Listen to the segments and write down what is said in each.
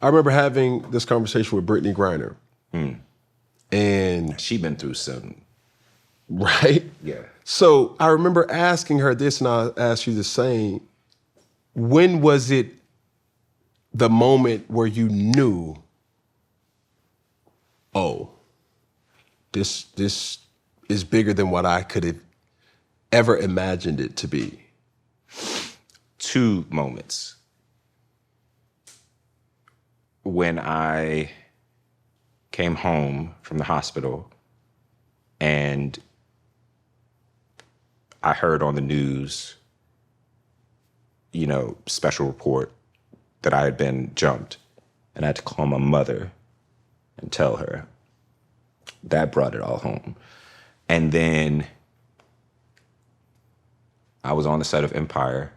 I remember having this conversation with Brittany Griner. And she been through some. Right? Yeah. So I remember asking her this, and I'll ask you the same. When was it the moment where you knew, oh, this is bigger than what I could have ever imagined it to be? 2 moments. When I came home from the hospital and I heard on the news, special report that I had been jumped, and I had to call my mother and tell her. That brought it all home. And then I was on the set of Empire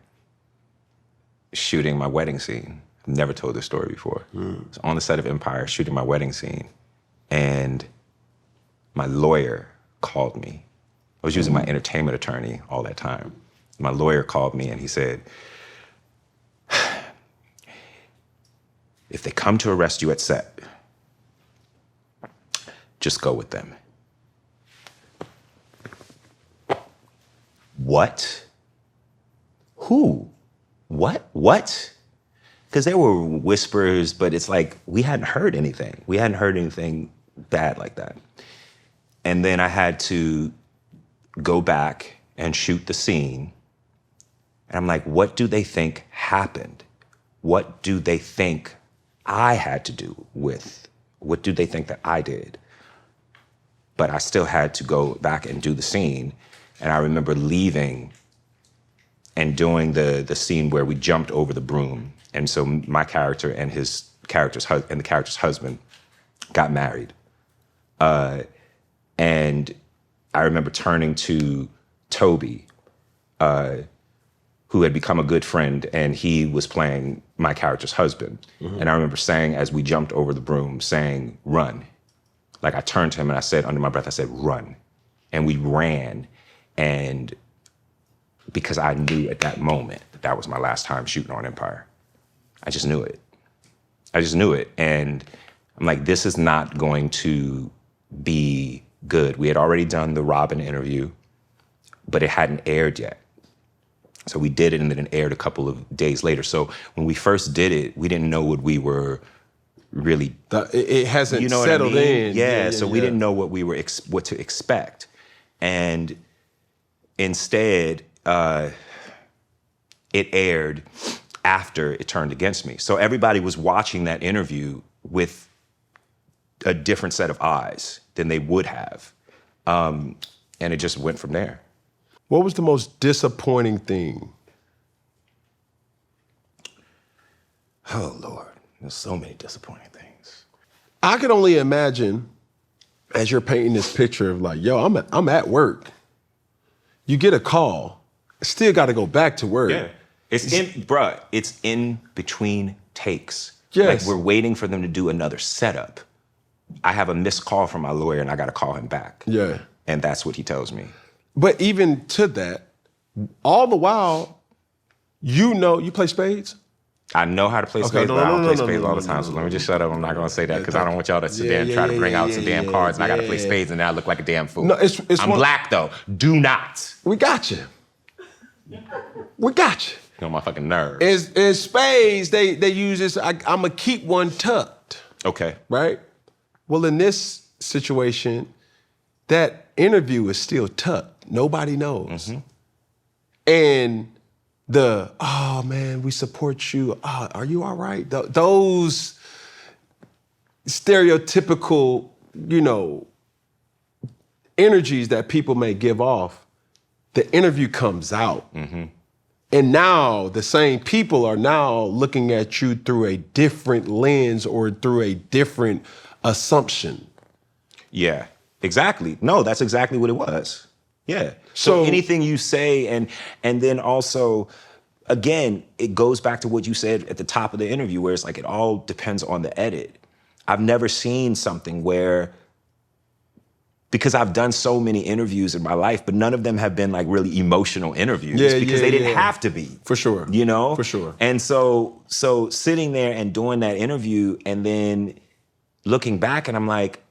shooting my wedding scene. I've never told this story before. I was on the set of Empire shooting my wedding scene, and my lawyer called me. I was using my entertainment attorney all that time. My lawyer called me and he said, if they come to arrest you at set, just go with them. What? Who? What? Because there were whispers, but it's like we hadn't heard anything. We hadn't heard anything bad like that. And then I had to go back and shoot the scene. And I'm like, what do they think happened? What do they think I had to do with? What do they think that I did? But I still had to go back and do the scene. And I remember leaving and doing the scene where we jumped over the broom. And so my character and the character's husband got married. And I remember turning to Toby, who had become a good friend, and he was playing my character's husband. And I remember saying, as we jumped over the broom, saying, run. Like I turned to him and I said, under my breath, I said, run. And we ran. And because I knew at that moment that was my last time shooting on Empire. I just knew it. And I'm like, this is not going to be good. We had already done the Robin interview, but it hadn't aired yet. So we did it, and then it aired a couple of days later. So when we first did it, we didn't know what we were really... It hasn't settled in. Yeah, so we didn't know what we were what to expect. And instead, it aired after it turned against me. So everybody was watching that interview with a different set of eyes than they would have. And it just went from there. What was the most disappointing thing? Oh, Lord. There's so many disappointing things. I could only imagine, as you're painting this picture of like, yo, I'm at work. You get a call. Still got to go back to work. Yeah. It's in between takes. Yes. Like we're waiting for them to do another setup. I have a missed call from my lawyer and I got to call him back. Yeah. And that's what he tells me. But even to that, all the while, you play spades? I know how to play spades, but I don't play spades all the time. So let me just shut up. I'm not going to say that because I don't want y'all to sit there and try to bring out some damn cards and I got to play spades and now I look like a damn fool. No, I'm black though. Do not. We got you. We got you. You know my fucking nerves. In spades, they use this, I'm going to keep one tucked. Okay. Right? Well, in this situation, that interview is still tucked. Nobody knows. Mm-hmm. And oh man, we support you. Are you all right? Those stereotypical, energies that people may give off, the interview comes out. Mm-hmm. And now the same people are now looking at you through a different lens or through a different assumption. Yeah, exactly. No, that's exactly what it was. Yeah. So anything you say, and then also, again, it goes back to what you said at the top of the interview, where it's like it all depends on the edit. I've never seen something where because I've done so many interviews in my life, but none of them have been like really emotional interviews because they didn't have to be. For sure. You know? For sure. And so sitting there and doing that interview and then looking back and I'm like,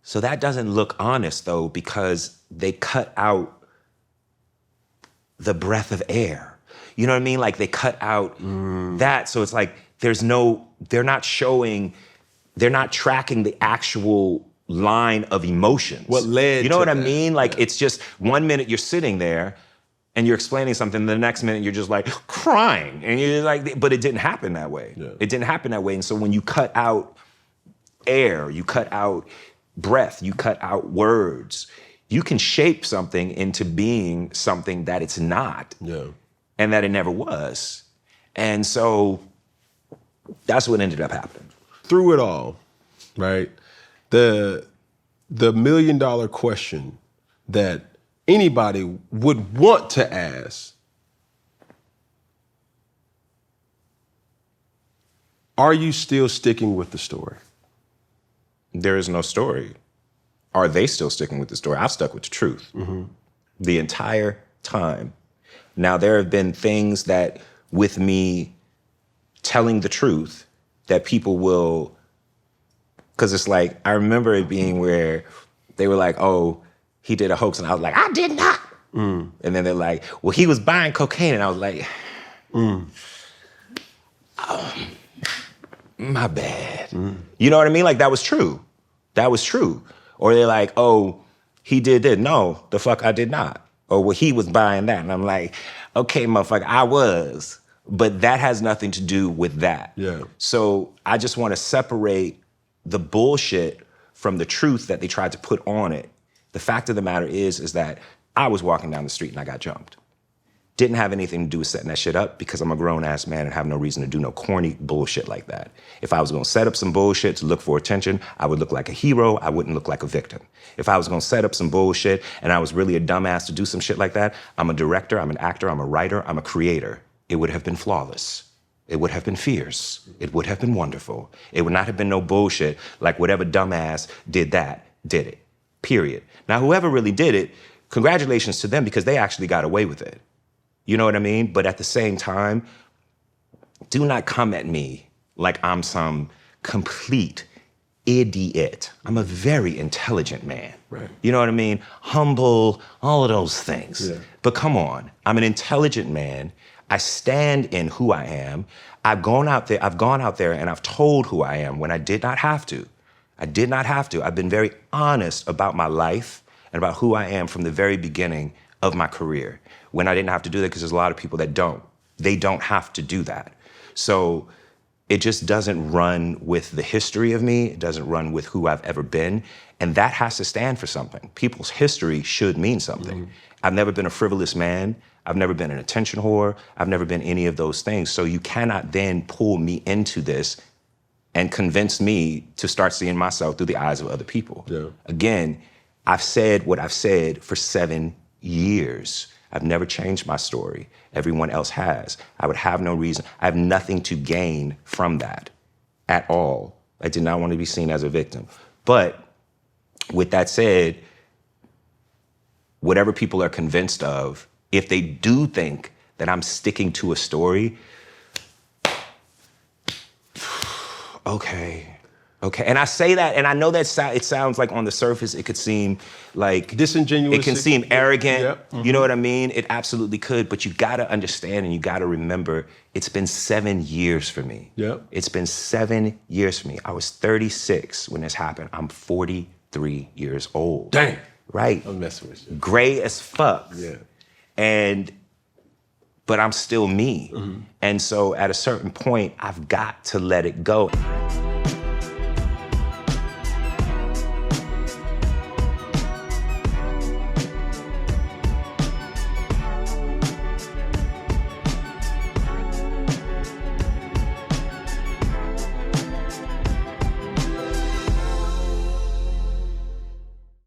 so that doesn't look honest though, because they cut out the breath of air. You know what I mean? Like they cut out that. So it's like, they're not tracking the actual line of emotions. What led You know to what I that? mean? Like it's just 1 minute you're sitting there and you're explaining something, the next minute you're just like crying. And you're like, but it didn't happen that way. Yeah. It didn't happen that way. And so when you cut out air, you cut out breath, you cut out words, you can shape something into being something that it's not. Yeah. And that it never was. And so that's what ended up happening. Through it all, right? The $1 million question that anybody would want to ask, are you still sticking with the story? There is no story. Are they still sticking with the story? I've stuck with the truth the entire time. Now, there have been things that with me telling the truth that people will, because it's like, I remember it being where they were like, oh, he did a hoax. And I was like, I did not. And then they're like, well, he was buying cocaine. And I was like, oh, my bad. You know what I mean? Like, that was true. That was true. Or they're like, oh, he did this. No, the fuck I did not. Or well, he was buying that. And I'm like, okay, motherfucker, I was. But that has nothing to do with that. Yeah. So I just want to separate the bullshit from the truth that they tried to put on it. The fact of the matter is that I was walking down the street and I got jumped. Didn't have anything to do with setting that shit up because I'm a grown-ass man and have no reason to do no corny bullshit like that. If I was gonna set up some bullshit to look for attention, I would look like a hero, I wouldn't look like a victim. If I was gonna set up some bullshit and I was really a dumbass to do some shit like that, I'm a director, I'm an actor, I'm a writer, I'm a creator. It would have been flawless. It would have been fierce. It would have been wonderful. It would not have been no bullshit like whatever dumbass did it, period. Now, whoever really did it, congratulations to them because they actually got away with it. You know what I mean? But at the same time, do not come at me like I'm some complete idiot. I'm a very intelligent man. Right. You know what I mean? Humble, all of those things. Yeah. But come on, I'm an intelligent man. I stand in who I am. I've gone out there and I've told who I am when I did not have to. I did not have to. I've been very honest about my life and about who I am from the very beginning of my career. When I didn't have to do that, because there's a lot of people that don't. They don't have to do that. So it just doesn't run with the history of me. It doesn't run with who I've ever been. And that has to stand for something. People's history should mean something. I've never been a frivolous man. I've never been an attention whore. I've never been any of those things. So you cannot then pull me into this and convince me to start seeing myself through the eyes of other people. Yeah. Again, I've said what I've said for 7 years. I've never changed my story. Everyone else has. I would have no reason. I have nothing to gain from that at all. I did not want to be seen as a victim. But with that said, whatever people are convinced of, if they do think that I'm sticking to a story, okay. And I say that, and I know that it sounds like on the surface, it could seem like disingenuous. It can seem arrogant. Yep. You know what I mean? It absolutely could, but you gotta understand and you gotta remember, it's been 7 years for me. Yep. It's been 7 years for me. I was 36 when this happened. I'm 43 years old. Dang. Right. I'm messing with you. Gray as fuck. Yeah. But I'm still me. And so at a certain point, I've got to let it go.